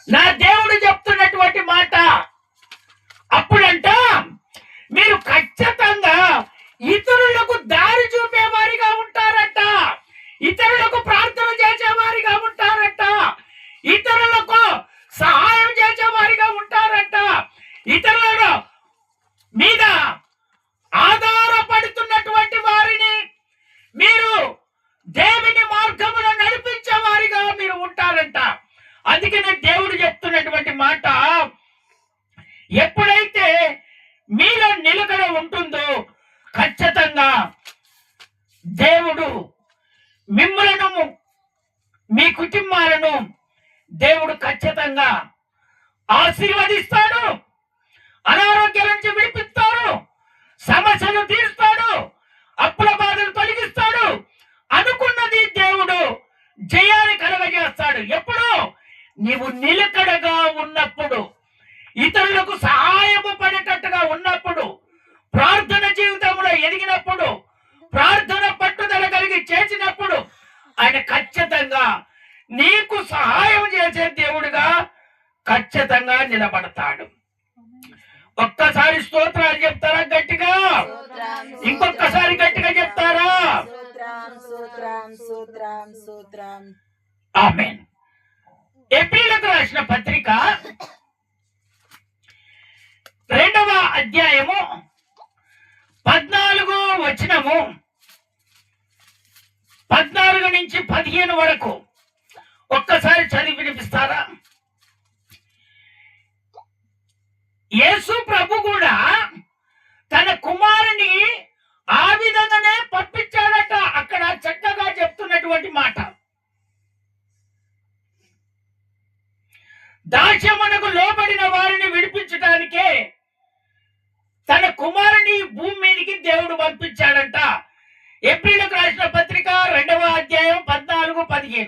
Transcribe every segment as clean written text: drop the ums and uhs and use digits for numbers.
నా దేవుడు చెప్తున్నటువంటి మాట. అప్పుడంట మీరు ఖచ్చితంగా ఇతరులకు దారి చూపేవారిగా ఉంటారట, ఇతరులకు ప్రార్థన చేసేవారిగా ఉంటారట, ఇతరులకు సహాయం చేసేవారిగా ఉంటారట, ఇతరుల మీద ఆధారపడుతున్నటువంటి వారిని మీరు దేవుని మార్గములో నడిపించే వారిగా మీరు ఉంటారంట. అందుకనే దేవుడు చెప్తున్నటువంటి మాట, ఎప్పుడైతే మీలో నిలకడ ఉంటుందో ఖచ్చితంగా దేవుడు మిమ్మలను మీ కుటుంబాలను దేవుడు ఖచ్చితంగా ఆశీర్వదిస్తాడు, అనారోగ్యాల నుంచి విడిపిస్తాడు, సమస్యలు తీరుస్తాడు, అప్పుల బాధలు తొలగిస్తాడు, అనుకున్నది దేవుడు జయాన్ని కలగజేస్తాడు. ఎప్పుడు నీవు నిలకడగా ఉన్నప్పుడు, ఇతరులకు సహాయము పడేటట్టుగా ఉన్నప్పుడు, ప్రార్థన జీవితంలో ఎదిగినప్పుడు, ప్రార్థన పట్టుదల కలిగి చేసినప్పుడు ఆయన ఖచ్చితంగా నీకు సహాయం చేసే దేవుడుగా ఖచ్చితంగా నిలబడతాడు. ఒక్కసారి స్తోత్రాలు చెప్తారా గట్టిగా? ఇంకొకసారి గట్టిగా చెప్తారా? ఆమేన్. ఎఫెసీయులకు రాసిన పత్రిక 2వ అధ్యాయము 14వ వచనము 14 నుంచి 15 వరకు ఒక్కసారి చదివి వినిపిస్తారా? యేసు ప్రభు కూడా తన కుమారుని ఆ విధంగానే పంపించాడట. అక్కడ చక్కగా చెప్తున్నటువంటి మాట, దాస్యమునకు లోబడిన వారిని విడిపించడానికే తన కుమారుని భూమి మీదకి దేవుడు పంపించాడంట. ఎఫెసీయులకు రాసిన పత్రిక 2వ అధ్యాయం 14-15.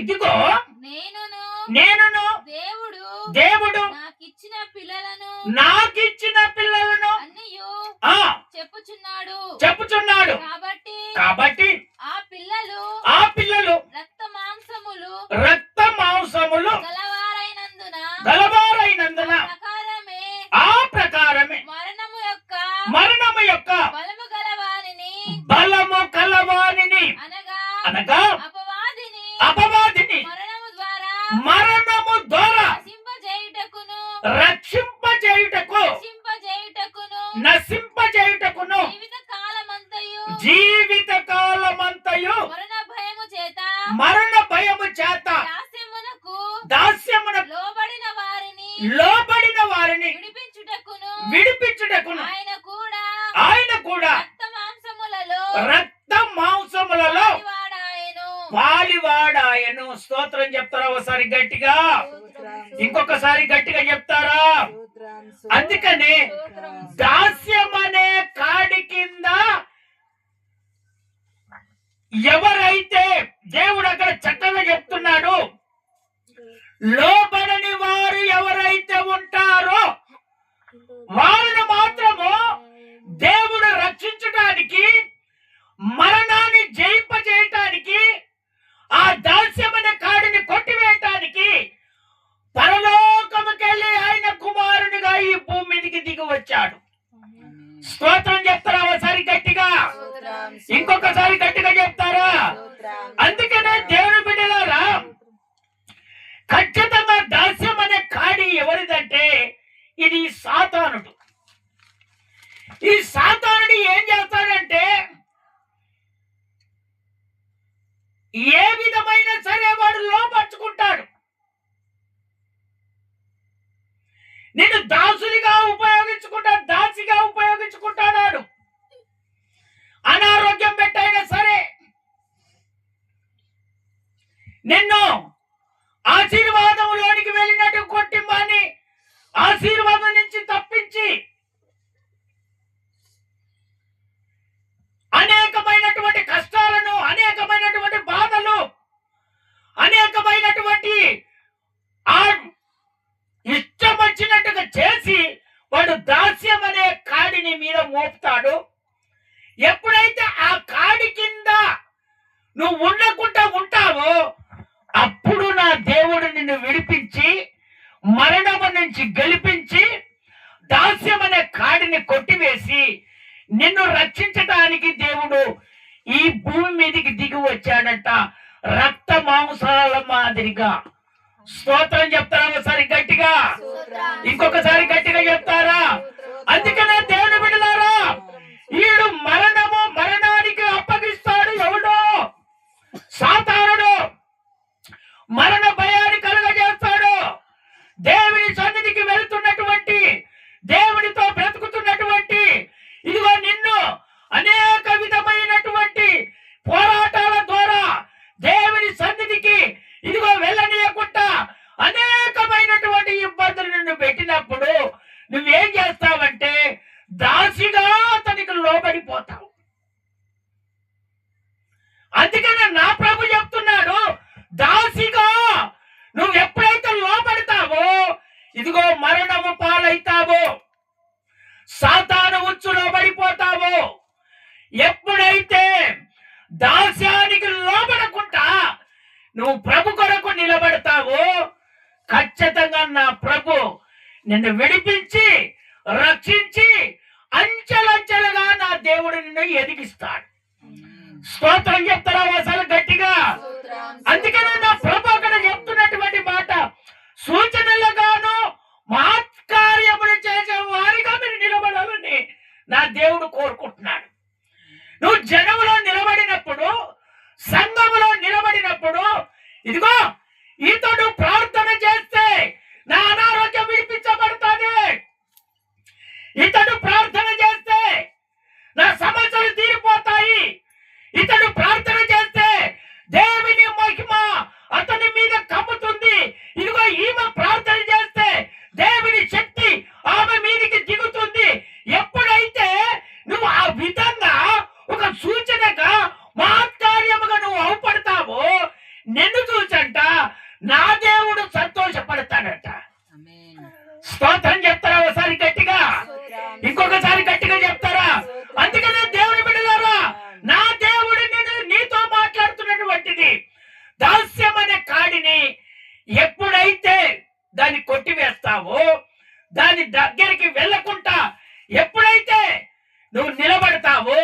ఇదిగో నేనును దేవుడు నాకిచ్చిన పిల్లలను చెప్పుచున్నాడు. కాబట్టి ఆ పిల్లలు రక్త మాంసములు గలవారైనందున ఆ ప్రకారమే మరణము యొక్క బలము కలవానిని అనగా అపవాదిని మరణము ద్వారా రక్షింపజేయుటకు నశింపజేయుటకును జీవిత కాలమంతయు మరణ భయము చేత దాస్యమునకు లోబడిన వారిని విడిపించుటకును ఆయన కూడా రక్త మాంసములలో పాలివాడాయను. స్తోత్రం చెప్తారా? ఒకసారి గట్టిగా, ఇంకొకసారి గట్టిగా చెప్తారా? అందుకనే దాస్యం అనే కాడి కింద ఎవరైతే దేవుడు అక్కడ చక్కగా చెప్తున్నాడు, లోబడని వారు ఎవరైతే ఉంటారో వారిని మాత్రము దేవుడు రక్షించడానికి, మరణాన్ని జయింపజేయటానికి, ఆ దాస్యమైన కాడిని కొట్టివేయటానికి పరలోకముకెళ్ళి ఆయన కుమారునిగా ఈ భూమి మీదకి దిగి వచ్చాడు. స్తోత్రం చెప్తారా? ఒకసారి గట్టిగా, ఇంకొకసారి గట్టిగా చెప్తారా? అందుకనే దేవుని బిడ్డలారా, ఖచ్చితంగా దాస్యం అనే కాడి ఎవరిదంటే ఇది సాతానుడు. ఈ సాతానుడు ఏం చేస్తాడంటే, ఏ విధమైన సరే వాడు లోపరుచుకుంటాడు. నిన్ను దాసునిగా ఉపయోగించుకుంటాడు, దాసిగా ఉపయోగించుకుంటాడు. అనారోగ్యం పెట్టైనా సరే నిన్ను ఆశీర్వాదంలోనికి వెళ్ళినట్టు కుటుంబాన్ని ఆశీర్వాదం నుంచి తప్పించి అనేకమైనటువంటి కష్టాలను, అనేకమైనటువంటి బాధలు, అనేకమైనటువంటి ఇష్టం వచ్చినట్టుగా చేసి వాడు దాస్యం అనే కాడిని మీద మోపుతాడు. ఎప్పుడైతే ఆ కాడి కింద నువ్వు ఉండకుండా ఉంటావో అప్పుడు నా దేవుడు నిన్ను విడిపించి మరణము నుంచి గెలిపించి దాస్యం అనే కాడిని కొట్టివేసి నిన్ను రక్షించడానికి దేవుడు ఈ భూమి మీదకి దిగి వచ్చాడట, రక్త మాంసాల మాదిరిగా. స్తోత్రం చెప్తారా ఒకసారి గట్టిగా? ఇంకొకసారి గట్టిగా చెప్తారా? అందుకనే దేవుని బిడ్డలారా, ఈడు మరణానికి అప్పగిస్తాడు ఎవడో, సాతానుడు మరణ భయాన్ని కలుగజేస్తాడు. దేవుని సన్నిధికి వెళుతున్నటువంటి, దేవునితో బ్రతుకుతున్నటువంటి, ఇదిగో నిన్ను అనేక విధమైనటువంటి పోరాటాల ద్వారా దేవుని సన్నిధికి ఇదిగో వెళ్ళనీయకుండా అనేకమైనటువంటి ఇబ్బందులు నిన్ను పెట్టినప్పుడు నువ్వేం చేస్తావంటే దాసిగా అతనికి లోబడిపోతావు. అందుకనే నా ప్రభు చెప్తున్నాడు, దాసిగా నువ్వు ఎప్పుడైతే లోబడతావో ఇదిగో మరణము పాలైతావో, సాతాను ఉచ్చులో పడిపోతావో. ఎప్పుడైతే దాస్యానికి లోబడకుండా నువ్వు ప్రభు కొరకు నిలబడతావో ఖచ్చితంగా నా ప్రభు నిన్ను విడిపించి రక్షించి అంచెలంచెలుగా నా దేవుడు నిన్ను ఎదిగిస్తాడు. స్తోత్రం చెప్తారా అసలు గట్టిగా? అందుకనే నా ప్రభు అక్కడ చెప్తున్నటువంటి మాట, సూచనలుగాను మహత్కార్యములు చేసే వారిగా మీరు నిలబడాలని నా దేవుడు కోరుకుంటున్నాడు. నువ్వు జనములో నిలబడినప్పుడు, సంఘములో నిలబడినప్పుడు, ఇదిగో ఇతడు ప్రార్థన చేస్తే నా అనారోగ్యం విడిపించబడుతుంది, ఇతడు ప్రార్థన చేస్తే నా సమస్యలు తీరిపోతాయి, ఇతడు ప్రార్థన చేస్తే దేవుని మహిమ అతని మీద కమ్ముతుంది, ఇదిగో ఈమె ప్రార్థన చేస్తే దేవుని శక్తి ఆమె మీదకి దిగుతుంది. ఎప్పుడైతే నువ్వు ఆ విధంగా ఒక సూచనగా మహత్కార్యముగా నువ్వు అవుపడతావో నిన్ను చూసంట నా దేవుడు సంతోషపడతాడట. స్తోత్రం చెప్తారా ఒకసారి గట్టిగా? ఇంకొకసారి గట్టిగా చెప్తారా? అందుకనే దేవుని బిడ్డలారా, నా దేవుడు నీతో మాట్లాడుతున్నటువంటిది దాస్యం అనే కాడిని ఎప్పుడైతే దాన్ని కొట్టివేస్తావో, దాని దగ్గరికి వెళ్ళకుండా ఎప్పుడైతే నువ్వు నిలబడతావో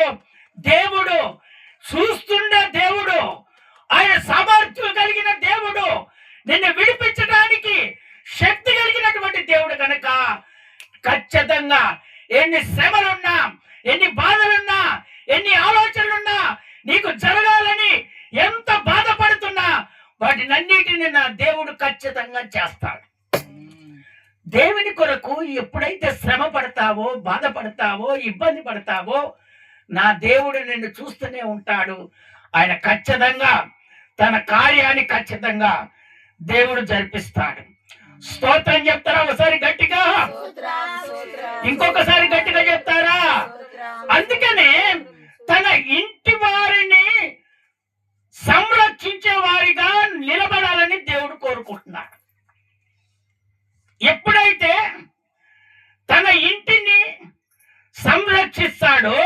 దేవుడు చూస్తున్న దేవుడు, ఆయన సామర్థ్యం కలిగిన దేవుడు, నిన్ను విడిపించడానికి శక్తి కలిగినటువంటి దేవుడు కనుక ఖచ్చితంగా ఎన్ని శ్రమలున్నా, ఎన్ని బాధలున్నా, ఎన్ని ఆలోచనలున్నా, నీకు జరగాలని ఎంత బాధపడుతున్నా వాటినన్నిటిని నా దేవుడు ఖచ్చితంగా చేస్తాడు. దేవుని కొరకు ఎప్పుడైతే శ్రమ పడతావో, బాధపడతావో, ఇబ్బంది పడతావో నా దేవుడు నిన్ను చూస్తూనే ఉంటాడు. ఆయన ఖచ్చితంగా తన కార్యాన్ని ఖచ్చితంగా దేవుడు జరిపిస్తాడు. స్తోత్రం చెప్తారా ఒకసారి గట్టిగా? ఇంకొకసారి గట్టిగా చెప్తారా? అందుకనే తన ఇంటి వారిని సంరక్షించే వారిగా నిలబడాలని దేవుడు కోరుకుంటున్నాడు. ఎప్పుడైతే తన ఇంటిని సంరక్షిస్తాడో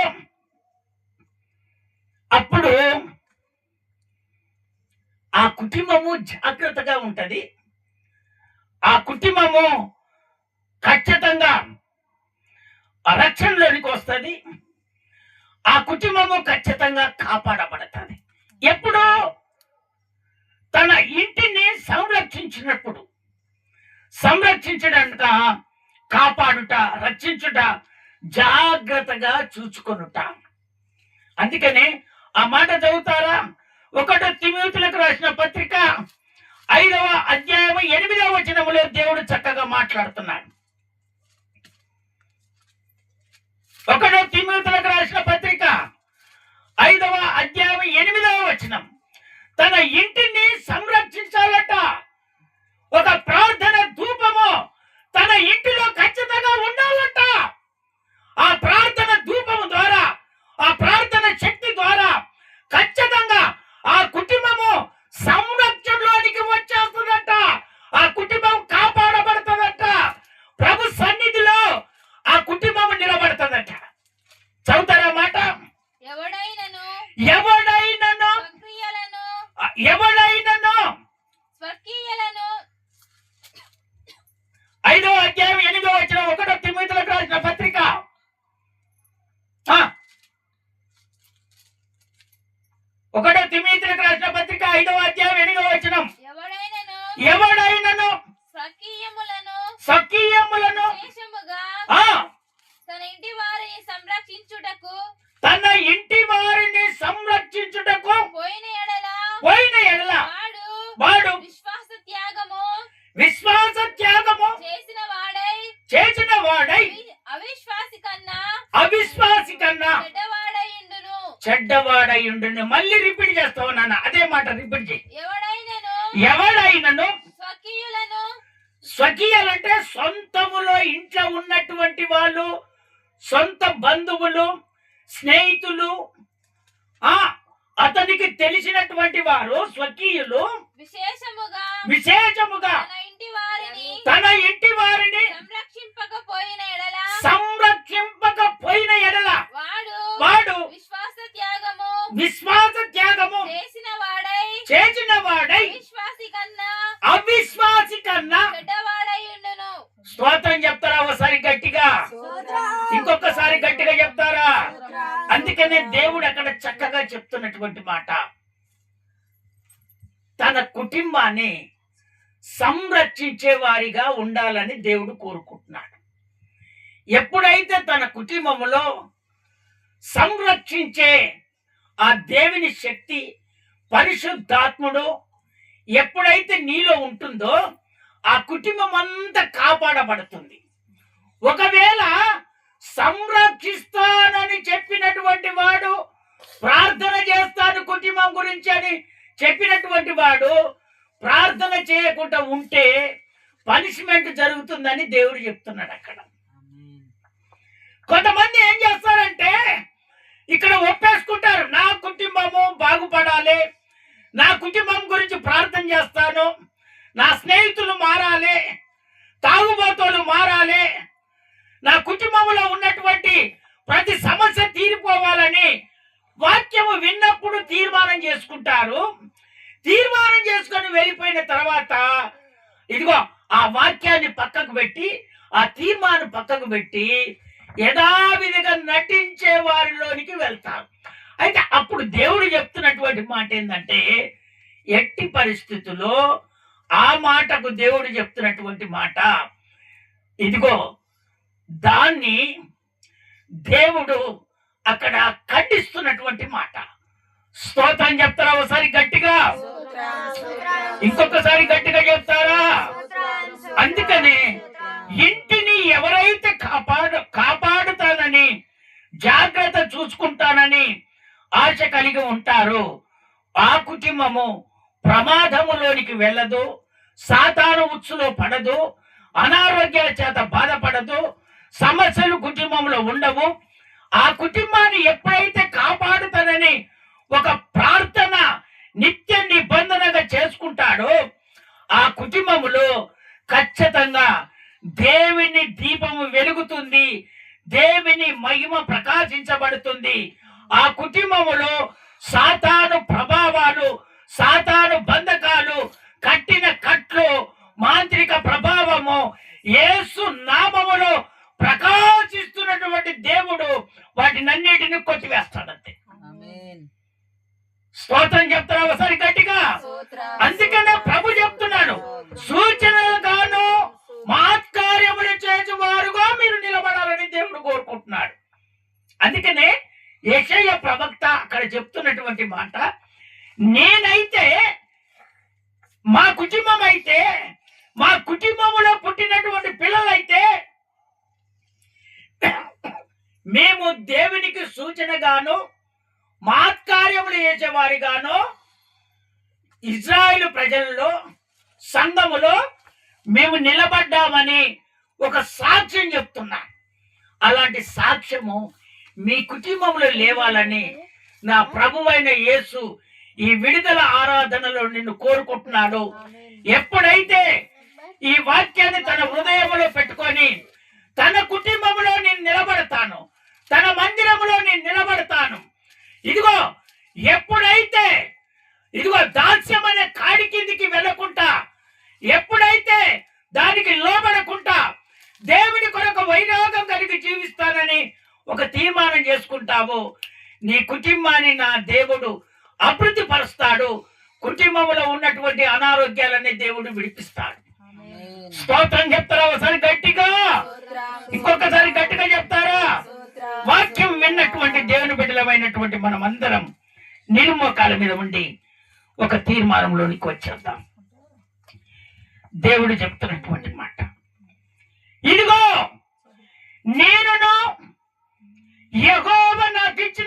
అప్పుడు ఆ కుటుంబము జాగ్రత్తగా ఉంటది, ఆ కుటుంబము ఖచ్చితంగా రక్షణలోనికి వస్తుంది, ఆ కుటుంబము ఖచ్చితంగా కాపాడబడుతుంది. ఎప్పుడు తన ఇంటిని సంరక్షించినప్పుడు, సంరక్షించడానిక, కాపాడుట, రక్షించుట, జాగ్రత్తగా చూచుకొనుట. అందుకని ఆ మాట చదువుతారా? 1 తిమోతిలకు రాసిన పత్రిక 5వ అధ్యాయం 8వ వచనములో దేవుడు చక్కగా మాట్లాడుతున్నాడు. 1 తిమోతిలకు రాసిన పత్రిక 5వ అధ్యాయం 8వ వచనం, తన ఇంటిని సంరక్షించాలట. ఒక ప్రార్థన ధూపము తన ఇంటిలో ఖచ్చితంగా ఉండాలట. ఆ ప్రార్థన ధూపము ద్వారా, ఆ ప్రార్థన శక్తి ద్వారా ఖచ్చితంగా ఆ కుటుంబము సంరక్షణలోనికి వచ్చేస్తుందట. ఆ కుటుంబం కాపాడబడుతుందట. ప్రభు సన్నిధిలో ఆ కుటుంబం నిలబడుతుందట. చదువుతారా మాట? ఎవడైనా ఒకటో తిమోతికి రాసిన పత్రిక 5వ అధ్యాయం 8వ వచనం. ఎవడైనను స్వకీయములను ఆ తన ఇంటి వారిని సంరక్షించుటకు తన ఇంటి వారిని సంరక్షించుటకు పోయిన ఎడల వాడు వాడు విశ్వాస త్యాగము చేసిన వాడై అవిశ్వాసి కన్నా చెడ్డవాడయుండును. మళ్ళీ రిపీట్ చేస్తావు నాన్న, అదే మాట రిపీట్ చేయి. ఎవడైనను స్వకీయులంటే సొంతములో ఇంట్లో ఉన్నటువంటి వాళ్ళు, సొంత బంధువులు, స్నేహితులు, అతనికి తెలిసినటువంటి వారు స్వకీయులు విశేషముగా తన ఇంటి వారిని సంరక్షింపకపోయిన ఎడల వాడు విశ్వాస త్యాగము చేసిన వాడై అవిశ్వాసి కన్నా స్తోత్రం చెప్తారా? ఒకసారి గట్టిగా, ఇంకొకసారి గట్టిగా చెప్తారా? అందుకనే దేవుడు అక్కడ చక్కగా చెప్తున్నటువంటి మాట, తన కుటుంబాన్ని సంరక్షించే వారిగా ఉండాలని దేవుడు కోరుకుంటున్నాడు. ఎప్పుడైతే తన కుటుంబములో సంరక్షించే ఆ దేవుని శక్తి, పరిశుద్ధాత్ముడు ఎప్పుడైతే నీలో ఉంటుందో ఆ కుటుంబం అంతా కాపాడబడుతుంది. ఒకవేళ సంరక్షిస్తానని చెప్పినటువంటి వాడు, ప్రార్థన చేస్తాను కుటుంబం గురించి అని చెప్పినటువంటి వాడు ప్రార్థన చేయకుండా ఉంటే పనిష్మెంట్ జరుగుతుందని దేవుడు చెప్తున్నాడు అక్కడ. కొంతమంది ఏం చేస్తారంటే ఇక్కడ ఒప్పేసుకుంటారు, నా కుటుంబము బాగుపడాలి, నా కుటుంబం గురించి ప్రార్థన చేస్తాను, నా స్నేహితులు మారాలి, తాగుబోతులు మారాలి, నా కుటుంబంలో ఉన్నటువంటి ప్రతి సమస్య తీరిపోవాలని వాక్యము విన్నప్పుడు తీర్మానం చేసుకుంటారు. తీర్మానం చేసుకొని వెళ్ళిపోయిన తర్వాత ఇదిగో ఆ వాక్యాన్ని పక్కకు పెట్టి, ఆ తీర్మానం పక్కకు పెట్టి యథావిధిగా నటించే వారిలోనికి వెళ్తారు. అయితే అప్పుడు దేవుడు చెప్తున్నటువంటి మాట ఏంటంటే, ఎట్టి పరిస్థితుల్లో ఆ మాటకు దేవుడు చెప్తున్నటువంటి మాట ఇదిగో, దాన్ని దేవుడు అక్కడ ఖండిస్తున్నటువంటి మాట. స్తోత్రం చెప్తారా? ఒకసారి గట్టిగా, ఇంకొకసారి గట్టిగా చెప్తారా? అందుకనే ఇంటిని ఎవరైతే కాపాడుతానని, జాగ్రత్త చూసుకుంటానని ఆశ కలిగి ఉంటారో ఆ కుటుంబము ప్రమాదములోనికి వెళ్ళదు, సాతాను ఉచ్చులో పడదు, అనారోగ్యాల చేత బాధపడదు, సమస్యలు కుటుంబంలో ఉండవు. ఆ కుటుంబాన్ని ఎప్పుడైతే కాపాడుతానని ఒక ప్రార్థన నిత్య నిబంధనగా చేసుకుంటాడో ఆ కుటుంబములో ఖచ్చితంగా దేవుని దీపము వెలుగుతుంది, దేవుని మహిమ ప్రకాశించబడుతుంది. ఆ కుటుంబములో సాతాను ప్రభావాలు, సాతాను బంధకాలు, కట్టిన కట్లు, మాంత్రిక ప్రభావము యేసు నామములో ప్రకాశిస్తున్నటువంటి దేవుడు వాటినన్నిటిని కొట్టివేస్తాడంతే. స్తోత్రం చెప్తారా? ఒకసారి గట్టిగా. అందుకనే ప్రభు చెప్తున్నాడు, సూచనలు గాను మహత్కార్యములు చేసేవారుగా మీరు నిలబడాలని దేవుడు కోరుకుంటున్నాడు. అందుకనే యెషయా ప్రవక్త అక్కడ చెప్తున్నటువంటి మాట, నేనైతే మా కుటుంబం అయితే, మా కుటుంబంలో పుట్టినటువంటి పిల్లలైతే మేము దేవునికి సూచనగాను మహత్కార్యములు చేసేవారిగాను ఇజ్రాయేలు ప్రజల్లో, సంఘములో మేము నిలబడ్డామని ఒక సాక్ష్యం చెప్తున్నా. అలాంటి సాక్ష్యము మీ కుటుంబంలో లేవాలని నా ప్రభువైన యేసు ఈ విడుదల ఆరాధనలో నిన్ను కోరుకుంటున్నాడు. ఎప్పుడైతే ఈ వాక్యాన్ని తన హృదయంలో పెట్టుకొని తన కుటుంబంలో నేను నిలబడతాను, తన మందిరంలో నేను నిలబడతాను, ఇదిగో ఎప్పుడైతే ఇదిగో దాస్యం అనే కాడి కిందికి వెళ్ళకుండా, ఎప్పుడైతే దానికి లోబడకుండా దేవుని కొరకు వైరాగం కలిగి జీవిస్తానని ఒక తీర్మానం చేసుకుంటావో నీ కుటుంబాన్ని నా దేవుడు అభివృద్ధి పరుస్తాడు. కుటుంబంలో ఉన్నటువంటి అనారోగ్యాలన్నీ దేవుడు విడిపిస్తాడు. స్తోత్రం చెప్తారా ఒకసారి గట్టిగా? ఇంకొకసారి గట్టిగా చెప్తారా? వాక్యం విన్నటువంటి దేవుని బిడ్డలమైనటువంటి మనం అందరం నిలుమోకాల మీద ఉండి ఒక తీర్మానంలోనికి వచ్చేద్దాం. దేవుడు చెప్తున్నటువంటి మాట, ఇదిగో నేనును యెహోవా నాకు ఇచ్చిన